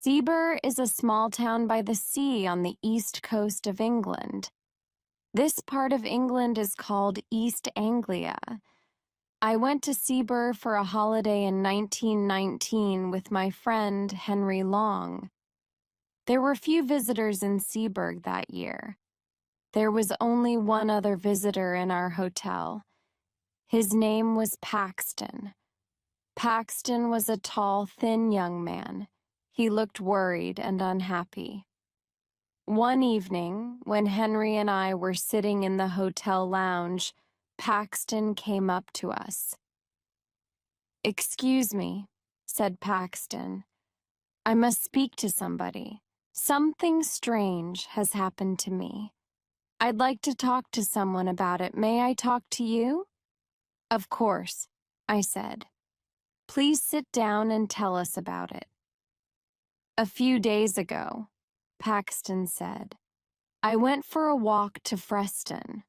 Seaburg is a small town by the sea on the east coast of England. This part of England is called East Anglia. I went to Seaburg for a holiday in 1919 with my friend Henry Long. There were few visitors in Seaburg that year. There was only one other visitor in our hotel. His name was Paxton. Paxton was a tall, thin young man. He looked worried and unhappy. One evening, when Henry and I were sitting in the hotel lounge, Paxton came up to us. "Excuse me," said Paxton. "I must speak to somebody. Something strange has happened to me. I'd like to talk to someone about it. May I talk to you?" "Of course," I said. "Please sit down and tell us about it." "A few days ago," Paxton said, "I went for a walk to Freston.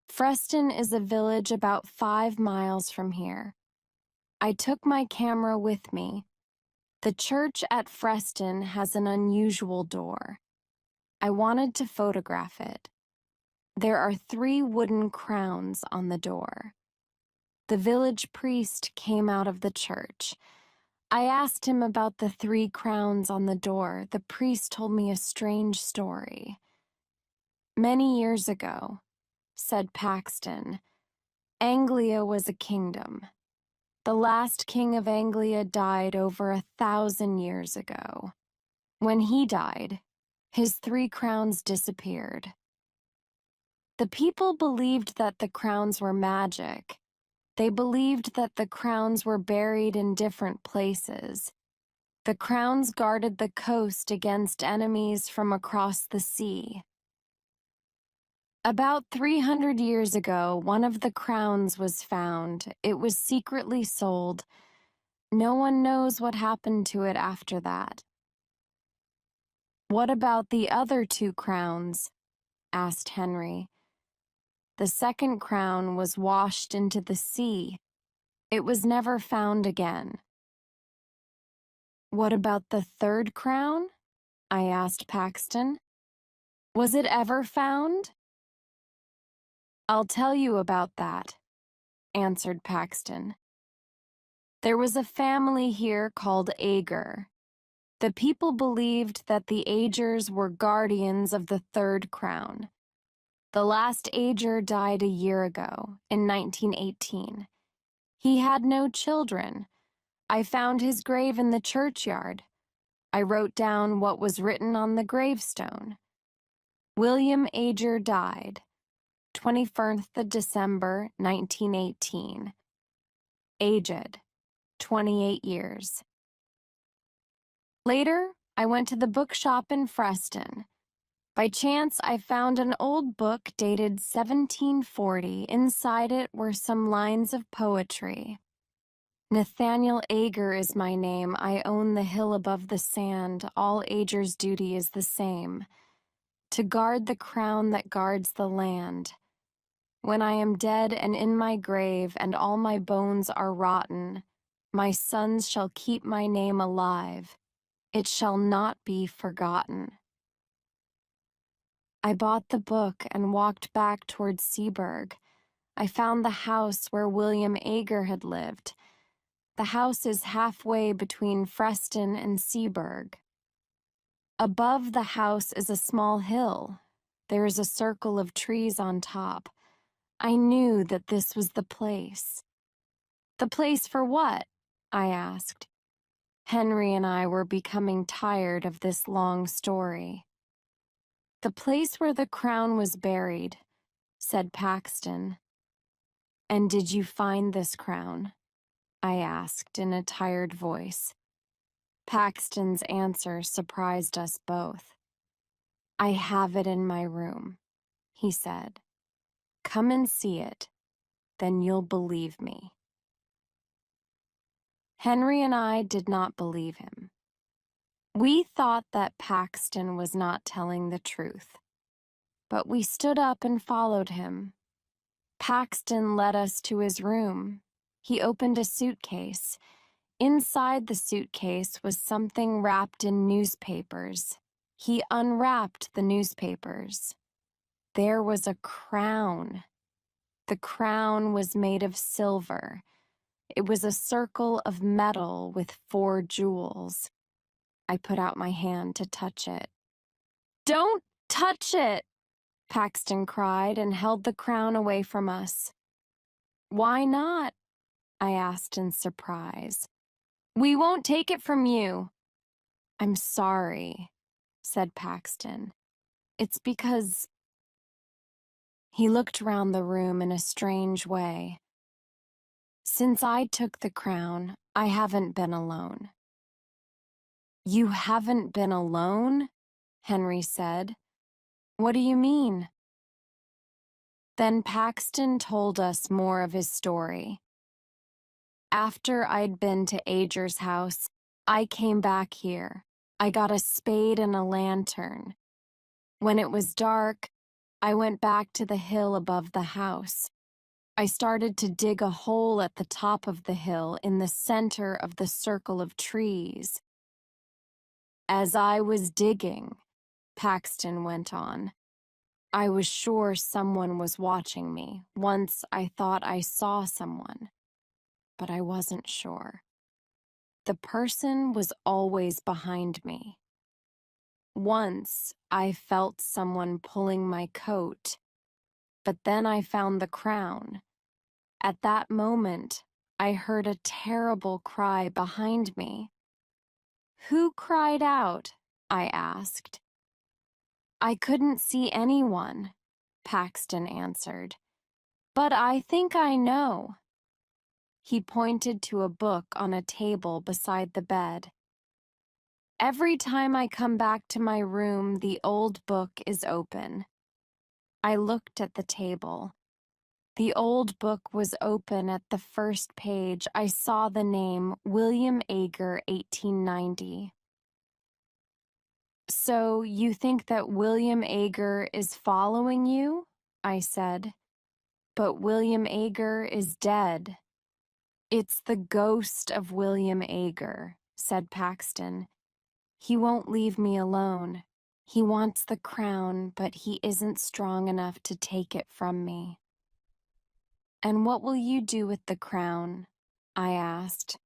Freston is a village about 5 miles from here. I took my camera with me. The church at Freston has an unusual door. I wanted to photograph it. There are 3 wooden crowns on the door. The village priest came out of the church. I asked him about the 3 crowns on the door. The priest told me a strange story. "Many years ago," said Paxton, "Anglia was a kingdom. The last king of Anglia died over 1,000 years ago. When he died, his 3 crowns disappeared. The people believed that the crowns were magic. They believed that the crowns were buried in different places. The crowns guarded the coast against enemies from across the sea. About 300 years ago, one of the crowns was found. It was secretly sold. No one knows what happened to it after that." "What about the other 2 crowns?" asked Henry. "The second crown was washed into the sea. It was never found again." "What about the 3rd crown?" I asked Paxton. "Was it ever found?" "I'll tell you about that," answered Paxton. "There was a family here called Ager. The people believed that the Agers were guardians of the 3rd crown. The last Ager died a year ago, in 1918. He had no children. I found his grave in the churchyard. I wrote down what was written on the gravestone. William Ager died, 21st of December, 1918. Aged, 28 years. Later, I went to the bookshop in Freston. By chance, I found an old book dated 1740. Inside it were some lines of poetry. "Nathaniel Ager is my name. I own the hill above the sand. All Ager's duty is the same, to guard the crown that guards the land. When I am dead and in my grave and all my bones are rotten, my sons shall keep my name alive. It shall not be forgotten." I bought the book and walked back towards Seaburg. I found the house where William Ager had lived. The house is halfway between Freston and Seaburg. Above the house is a small hill. There is a circle of trees on top. I knew that this was the place. "The place for what?" I asked. Henry and I were becoming tired of this long story. "The place where the crown was buried," said Paxton. "And did you find this crown?" I asked in a tired voice. Paxton's answer surprised us both. "I have it in my room," he said. "Come and see it, then you'll believe me." Henry and I did not believe him. We thought that Paxton was not telling the truth, but we stood up and followed him. Paxton led us to his room. He opened a suitcase. Inside the suitcase was something wrapped in newspapers. He unwrapped the newspapers. There was a crown. The crown was made of silver. It was a circle of metal with 4 jewels. I put out my hand to touch it. "Don't touch it!" Paxton cried and held the crown away from us. "Why not?" I asked in surprise. "We won't take it from you." "I'm sorry," said Paxton. "It's because—" He looked round the room in a strange way. "Since I took the crown, I haven't been alone." "You haven't been alone?" Henry said. "What do you mean?" Then Paxton told us more of his story. "After I'd been to Ager's house, I came back here. I got a spade and a lantern. When it was dark, I went back to the hill above the house. I started to dig a hole at the top of the hill in the center of the circle of trees. As I was digging," Paxton went on, "I was sure someone was watching me. Once I thought I saw someone, but I wasn't sure. The person was always behind me. Once I felt someone pulling my coat, but then I found the crown. At that moment, I heard a terrible cry behind me." "Who cried out?" I asked. "I couldn't see anyone," Paxton answered. "But I think I know." He pointed to a book on a table beside the bed. "Every time I come back to my room, the old book is open." I looked at the table. The old book was open at the first page. I saw the name William Ager, 1890. "So you think that William Ager is following you?" I said. "But William Ager is dead." "It's the ghost of William Ager," said Paxton. "He won't leave me alone. He wants the crown, but he isn't strong enough to take it from me." "And what will you do with the crown?" I asked.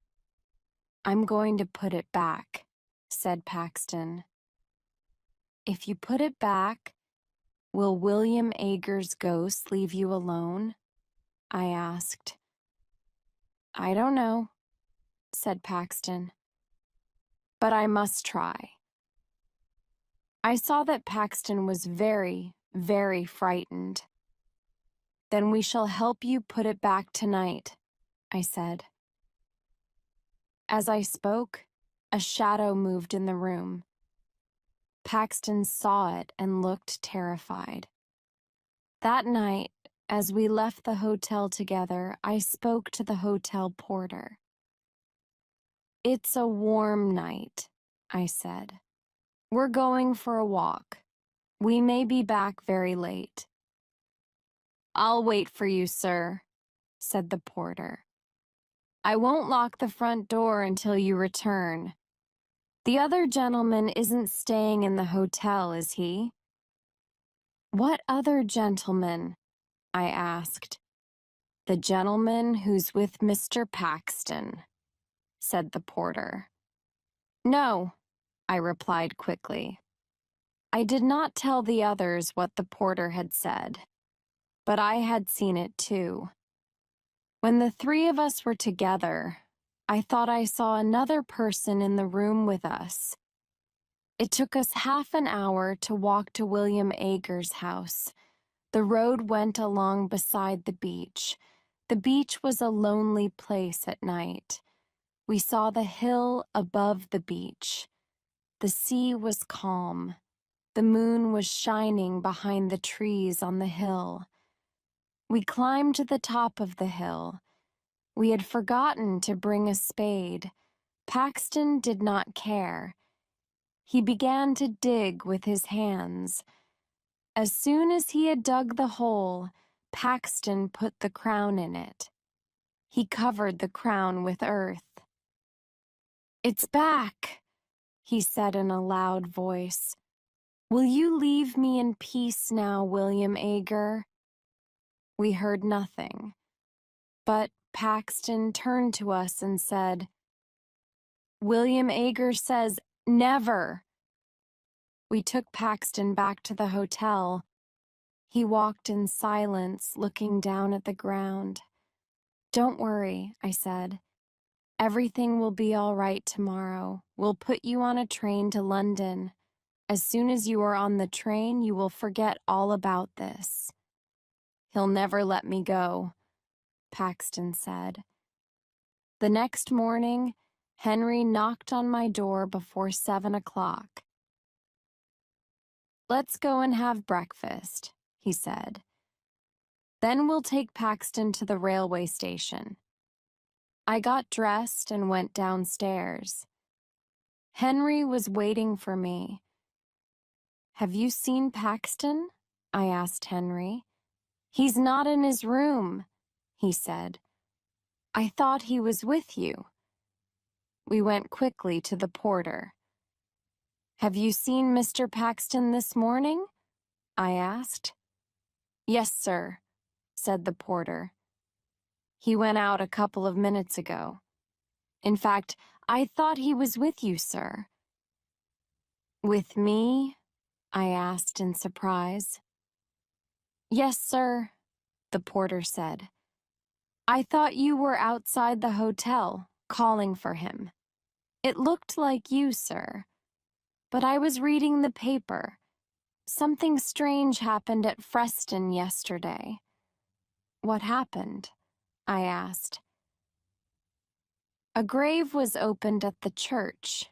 "I'm going to put it back," said Paxton. "If you put it back, will William Ager's ghost leave you alone?" I asked. "I don't know," said Paxton. "But I must try." I saw that Paxton was very, very frightened. "Then we shall help you put it back tonight," I said. As I spoke, a shadow moved in the room. Paxton saw it and looked terrified. That night, as we left the hotel together, I spoke to the hotel porter. "It's a warm night," I said. "We're going for a walk. We may be back very late." "I'll wait for you, sir," said the porter. "I won't lock the front door until you return. The other gentleman isn't staying in the hotel, is he?" "What other gentleman?" I asked. "The gentleman who's with Mr. Paxton," said the porter. "No," I replied quickly. I did not tell the others what the porter had said, but I had seen it too. When the 3 of us were together, I thought I saw another person in the room with us. It took us half an hour to walk to William Ager's house. The road went along beside the beach. The beach was a lonely place at night. We saw the hill above the beach. The sea was calm. The moon was shining behind the trees on the hill. We climbed to the top of the hill. We had forgotten to bring a spade. Paxton did not care. He began to dig with his hands. As soon as he had dug the hole, Paxton put the crown in it. He covered the crown with earth. "It's back," he said in a loud voice. "Will you leave me in peace now, William Ager?" We heard nothing, but Paxton turned to us and said, "William Ager says never." We took Paxton back to the hotel. He walked in silence, looking down at the ground. "Don't worry," I said. "Everything will be all right tomorrow. We'll put you on a train to London. As soon as you are on the train, you will forget all about this." "He'll never let me go," Paxton said. The next morning, Henry knocked on my door before 7 o'clock. "Let's go and have breakfast," he said. "Then we'll take Paxton to the railway station." I got dressed and went downstairs. Henry was waiting for me. "Have you seen Paxton?" I asked Henry. "He's not in his room," he said. "I thought he was with you." We went quickly to the porter. "Have you seen Mr. Paxton this morning?" I asked. "Yes, sir," said the porter. "He went out a couple of minutes ago. In fact, I thought he was with you, sir." "With me?" I asked in surprise. "Yes, sir," the porter said. "I thought you were outside the hotel, calling for him. It looked like you, sir. But I was reading the paper. Something strange happened at Freston yesterday." "What happened?" I asked. "A grave was opened at the church,"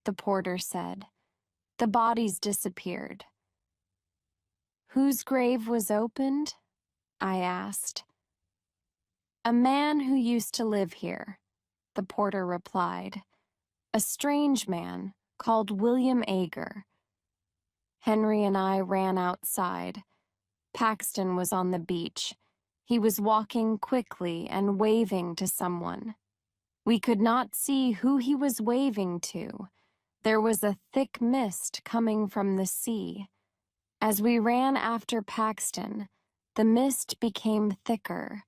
the porter said. "The bodies disappeared." "Whose grave was opened?" I asked. "A man who used to live here," the porter replied. "A strange man called William Ager." Henry and I ran outside. Paxton was on the beach. He was walking quickly and waving to someone. We could not see who he was waving to. There was a thick mist coming from the sea. As we ran after Paxton, the mist became thicker.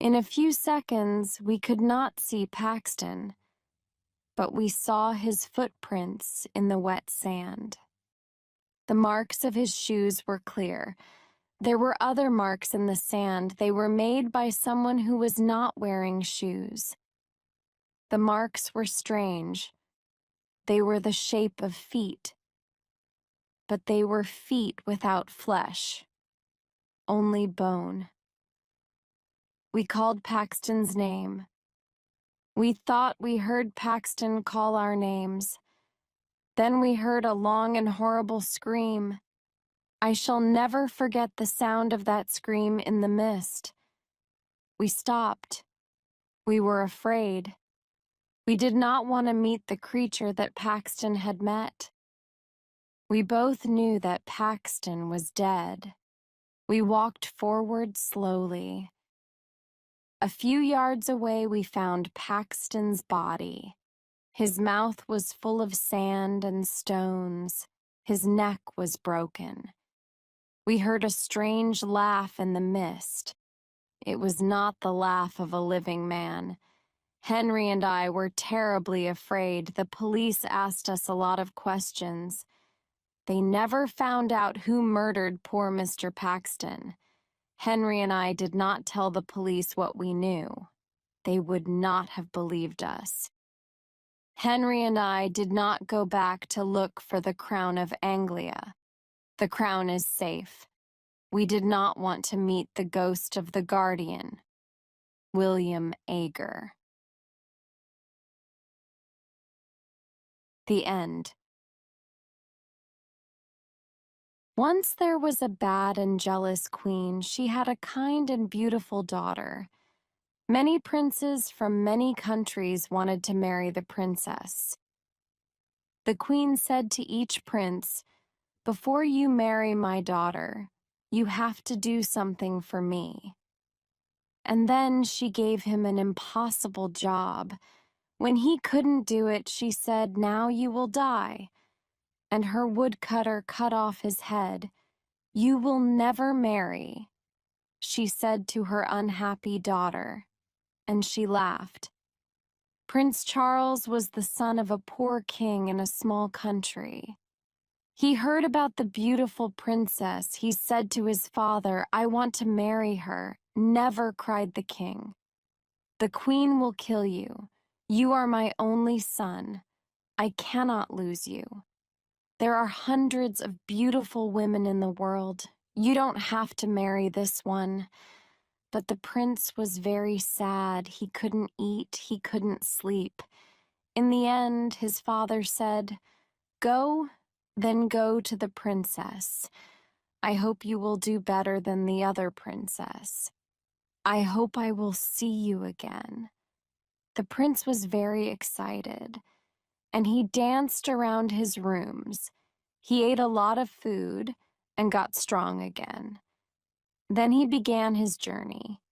In a few seconds, we could not see Paxton, but we saw his footprints in the wet sand. The marks of his shoes were clear. There were other marks in the sand. They were made by someone who was not wearing shoes. The marks were strange. They were the shape of feet. But they were feet without flesh, only bone. We called Paxton's name. We thought we heard Paxton call our names. Then we heard a long and horrible scream. I shall never forget the sound of that scream in the mist. We stopped. We were afraid. We did not want to meet the creature that Paxton had met. We both knew that Paxton was dead. We walked forward slowly. A few yards away, we found Paxton's body. His mouth was full of sand and stones. His neck was broken. We heard a strange laugh in the mist. It was not the laugh of a living man. Henry and I were terribly afraid. The police asked us a lot of questions. They never found out who murdered poor Mr. Paxton. Henry and I did not tell the police what we knew. They would not have believed us. Henry and I did not go back to look for the crown of Anglia. The crown is safe. We did not want to meet the ghost of the guardian, William Ager. The end. Once there was a bad and jealous queen. She had a kind and beautiful daughter. Many princes from many countries wanted to marry the princess. The queen said to each prince, "Before you marry my daughter, you have to do something for me." And then she gave him an impossible job. When he couldn't do it, she said, "Now you will die." And her woodcutter cut off his head. "You will never marry," she said to her unhappy daughter, and she laughed. Prince Charles was the son of a poor king in a small country. He heard about the beautiful princess. He said to his father, "I want to marry her." "Never," cried the king. "The queen will kill you. You are my only son. I cannot lose you. There are hundreds of beautiful women in the world. You don't have to marry this one." But the prince was very sad. He couldn't eat, he couldn't sleep. In the end, his father said, "Go, then go to the princess. I hope you will do better than the other princess. I hope I will see you again." The prince was very excited, and he danced around his rooms. He ate a lot of food and got strong again. Then he began his journey.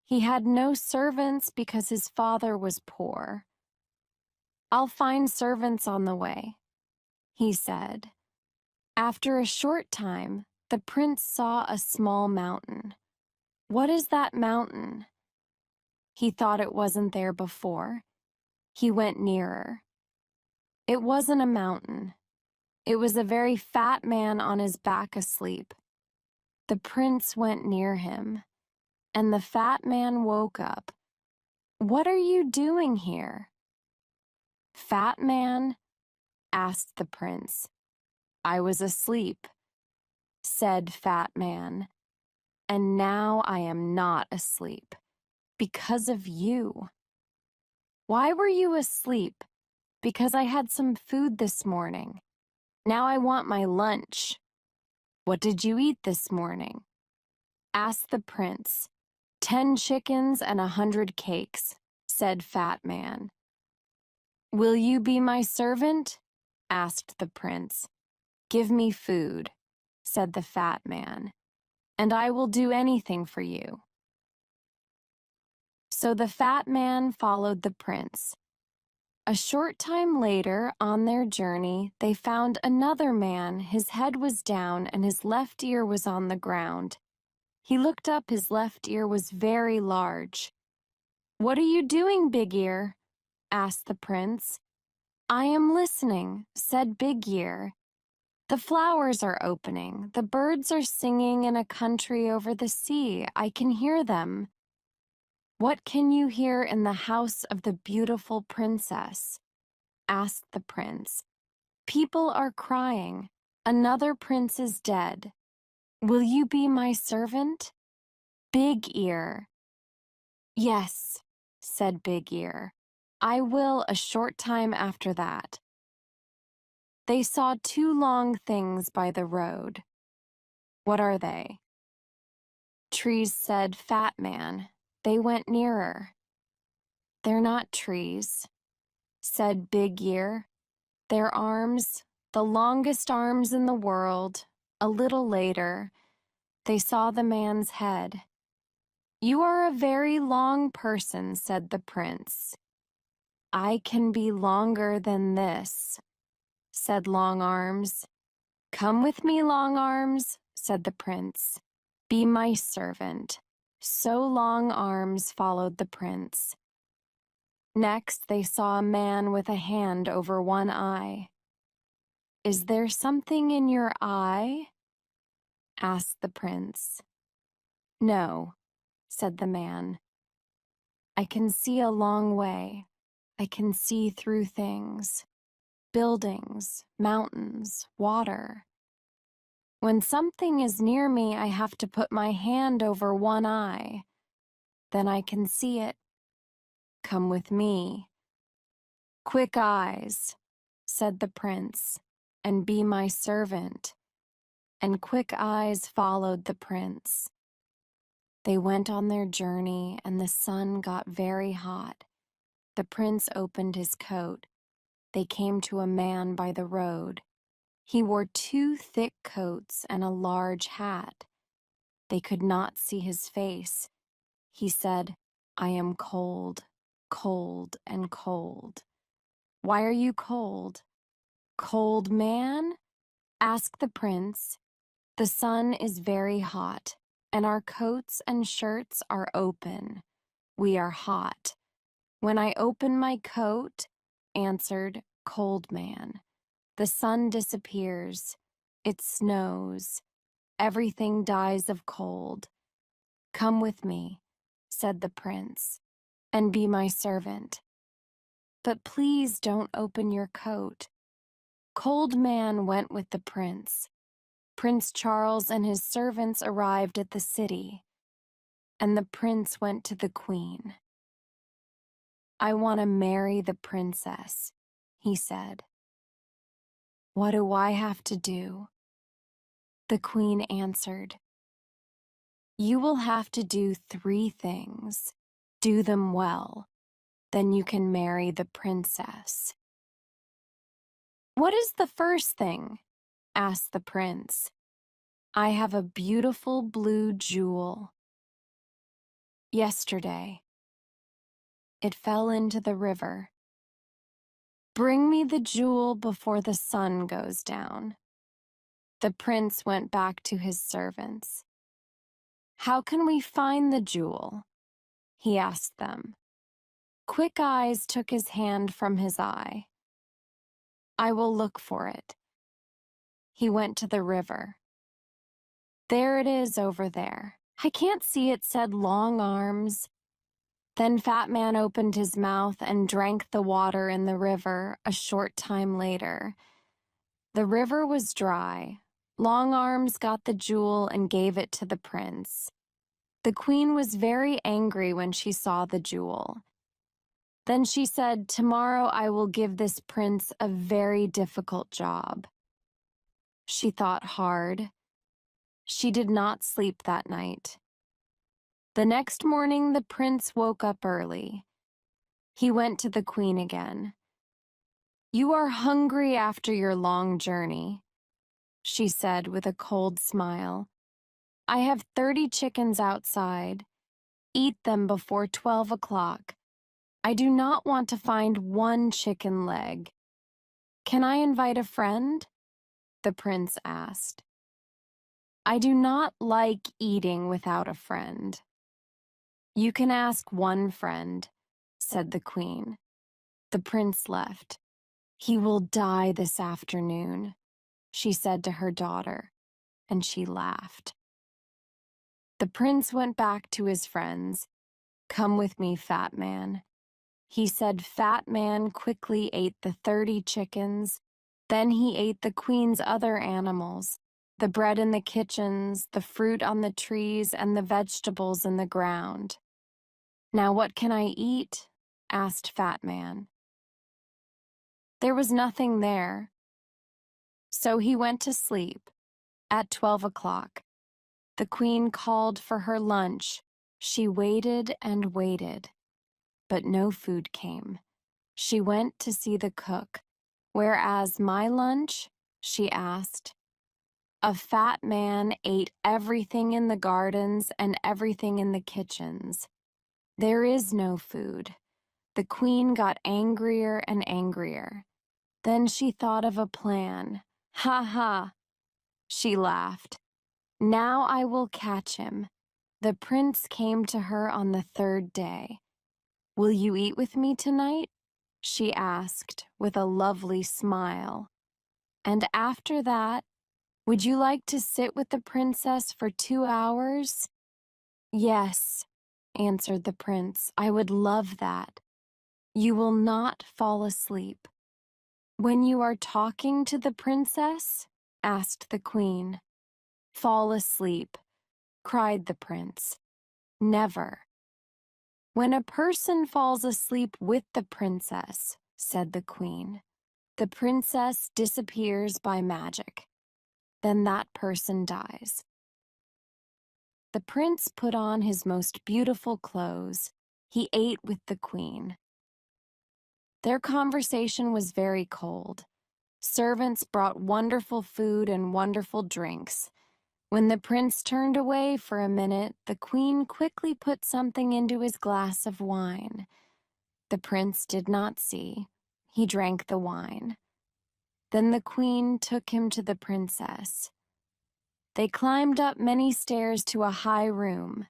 He had no servants because his father was poor. "I'll find servants on the way," he said. After a short time, the prince saw a small mountain. "What is that mountain?" He thought it wasn't there before. He went nearer. It wasn't a mountain. It was a very fat man on his back asleep. The prince went near him, and the fat man woke up. "What are you doing here?" "Fat man?" asked the prince. "I was asleep," said Fat Man, "and now I am not asleep, because of you." "Why were you asleep?" "Because I had some food this morning. Now I want my lunch." "What did you eat this morning?" asked the prince. 10 chickens and 100 cakes," said Fat Man. "Will you be my servant?" asked the prince. "Give me food," said the Fat Man, "and I will do anything for you." So the Fat Man followed the prince. A short time later, on their journey, they found another man. His head was down and his left ear was on the ground. He looked up. His left ear was very large. "What are you doing, Big Ear?" asked the prince. "I am listening," said Big Ear. "The flowers are opening. The birds are singing in a country over the sea. I can hear them." "What can you hear in the house of the beautiful princess?" asked the prince. "People are crying. Another prince is dead. Will you be my servant?" Big Ear. "Yes," said Big Ear. "I will a short time after that." They saw 2 long things by the road. "What are they?" "Trees," said Fat Man. They went nearer. "They're not trees," said Big Ear. "They're arms, the longest arms in the world." A little later, they saw the man's head. "You are a very long person," said the prince. "I can be longer than this," said Long Arms. "Come with me, Long Arms," said the prince. "Be my servant." So Long Arms followed the prince. Next, they saw a man with a hand over one eye. "Is there something in your eye?" asked the prince. "No," said the man. "I can see a long way. I can see through things. Buildings, mountains, water. When something is near me, I have to put my hand over one eye. Then I can see it. Come with me." "Quick eyes," said the prince, "and be my servant." And Quick Eyes followed the prince. They went on their journey, and the sun got very hot. The prince opened his coat. They came to a man by the road. He wore 2 thick coats and a large hat. They could not see his face. He said, "I am cold." cold and cold. Why are you cold? Cold man? Asked the prince. The sun is very hot, and our coats and shirts are open. We are hot. When I open my coat, answered Cold Man, the sun disappears. It snows. Everything dies of cold. Come with me, said the prince, and be my servant. But please don't open your coat. Cold Man went with the prince. Prince Charles and his servants arrived at the city, and the prince went to the queen. I want to marry the princess, he said. What do I have to do? The queen answered. You will have to do 3 things. Do them well. Then you can marry the princess. What is the first thing? Asked the prince. I have a beautiful blue jewel. Yesterday, it fell into the river. Bring me the jewel before the sun goes down. The prince went back to his servants. How can we find the jewel? He asked them. Quick Eyes took his hand from his eye. I will look for it. He went to the river. There it is over there. I can't see it, said Long Arms. Then Fat Man opened his mouth and drank the water in the river a short time later. The river was dry. Long Arms got the jewel and gave it to the prince. The queen was very angry when she saw the jewel. Then she said, Tomorrow I will give this prince a very difficult job. She thought hard. She did not sleep that night. The next morning, the prince woke up early. He went to the queen again. You are hungry after your long journey, she said with a cold smile. I have 30 chickens outside. Eat them before 12 o'clock. I do not want to find 1 chicken leg. Can I invite a friend? The prince asked. I do not like eating without a friend. You can ask 1 friend, said the queen. The prince left. He will die this afternoon, she said to her daughter, and she laughed. The prince went back to his friends. Come with me, Fat Man. He said Fat Man quickly ate the 30 chickens. Then he ate the queen's other animals, the bread in the kitchens, the fruit on the trees, and the vegetables in the ground. Now what can I eat? Asked Fat Man. There was nothing there. So he went to sleep. At 12 o'clock, the queen called for her lunch. She waited and waited, but no food came. She went to see the cook. Whereas my lunch, she asked. A fat man ate everything in the gardens and everything in the kitchens. There is no food. The queen got angrier and angrier. Then she thought of a plan. Ha ha! She laughed. Now I will catch him. The prince came to her on the 3rd day. Will you eat with me tonight? She asked with a lovely smile. And after that, would you like to sit with the princess for 2 hours? Yes, answered the prince. I would love that. You will not fall asleep. When you are talking to the princess? Asked the queen. Fall asleep, cried the prince. Never. When a person falls asleep with the princess, said the queen, the princess disappears by magic. Then that person dies. The prince put on his most beautiful clothes. He ate with the queen. Their conversation was very cold. Servants brought wonderful food and wonderful drinks. When the prince turned away for a minute, the queen quickly put something into his glass of wine. The prince did not see. He drank the wine. Then the queen took him to the princess. They climbed up many stairs to a high room.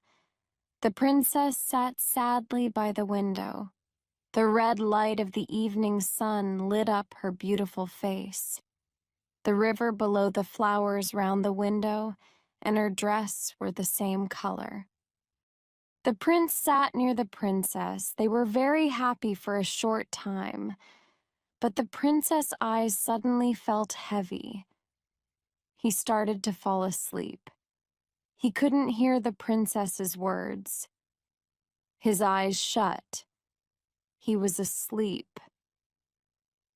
The princess sat sadly by the window. The red light of the evening sun lit up her beautiful face. The river below the flowers round the window and her dress were the same color. The prince sat near the princess. They were very happy for a short time, but the prince's eyes suddenly felt heavy. He started to fall asleep. He couldn't hear the princess's words. His eyes shut. He was asleep.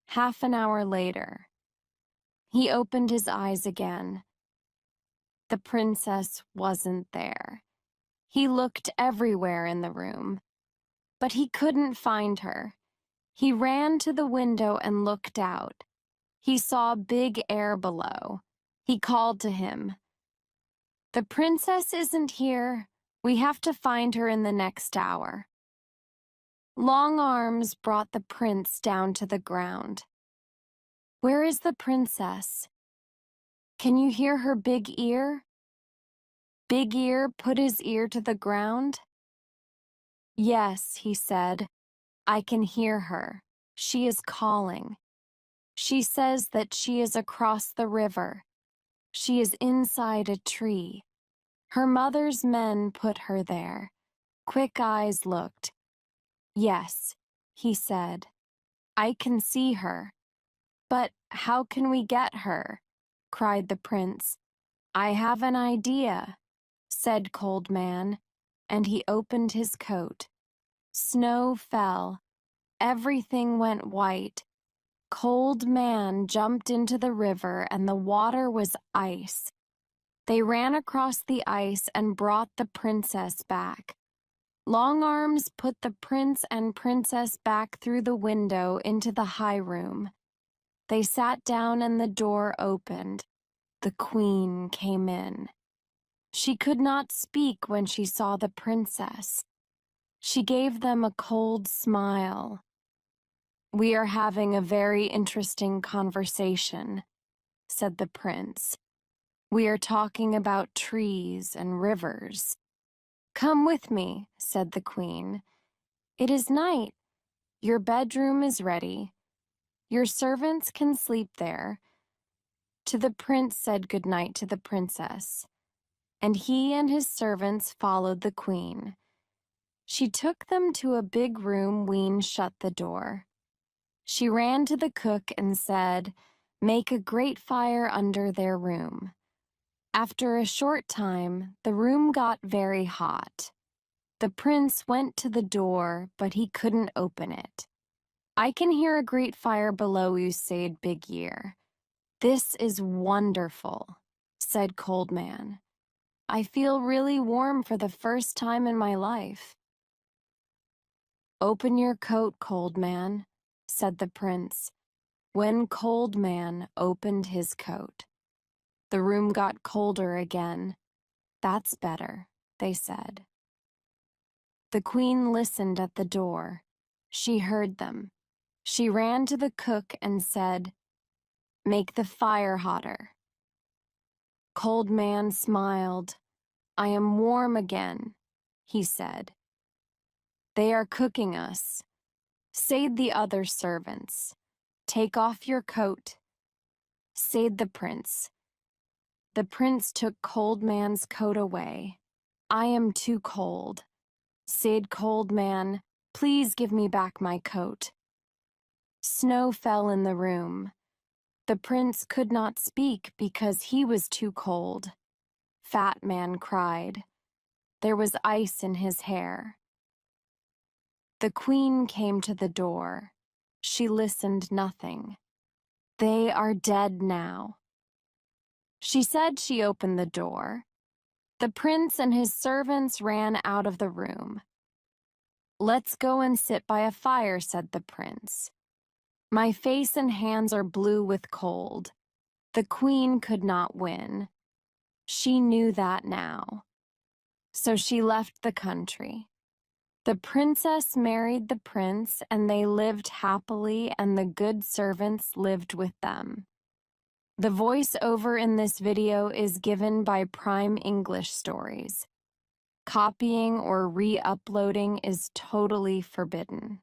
Half an hour later, he opened his eyes again. The princess wasn't there. He looked everywhere in the room, but he couldn't find her. He ran to the window and looked out. He saw big air below. He called to him. "The princess isn't here. We have to find her in the next hour." Long Arms brought the prince down to the ground. "Where is the princess? Can you hear her big ear?" Big Ear put his ear to the ground. "Yes," he said, "I can hear her. She is calling. She says that she is across the river. She is inside a tree. Her mother's men put her there." Quick Eyes looked. "Yes," he said, "I can see her. But how can we get her?" cried the prince. "I have an idea," said Cold Man, and he opened his coat. Snow fell. Everything went white. Cold Man jumped into the river, and the water was ice. They ran across the ice and brought the princess back. Long Arms put the prince and princess back through the window into the high room. They sat down and the door opened. The queen came in. She could not speak when she saw the princess. She gave them a cold smile. "We are having a very interesting conversation," said the prince. "We are talking about trees and rivers." "Come with me," said the queen. "It is night. Your bedroom is ready. Your servants can sleep there." To the prince said good night to the princess, and he and his servants followed the queen. She took them to a big room. Ween shut the door. She ran to the cook and said, "Make a great fire under their room." After a short time, the room got very hot. The prince went to the door, but he couldn't open it. "I can hear a great fire below you," said Big Ear. "This is wonderful," said Cold Man. "I feel really warm for the first time in my life." "Open your coat, Cold Man," said the prince. When Cold Man opened his coat, the room got colder again. "That's better," they said. The queen listened at the door. She heard them. She ran to the cook and said, "Make the fire hotter." Cold Man smiled. "I am warm again," he said. "They are cooking us," said the other servants. "Take off your coat," said the prince. The prince took Cold Man's coat away. "I am too cold," said Cold Man. "Please give me back my coat." Snow fell in the room. The prince could not speak because he was too cold. Fat Man cried. There was ice in his hair. The queen came to the door. She listened nothing. "They are dead now." She said. She opened the door. The prince and his servants ran out of the room. "Let's go and sit by a fire," said the prince. "My face and hands are blue with cold." The queen could not win. She knew that now. So she left the country. The princess married the prince, and they lived happily, and the good servants lived with them. The voiceover in this video is given by Prime English Stories. Copying or re-uploading is totally forbidden.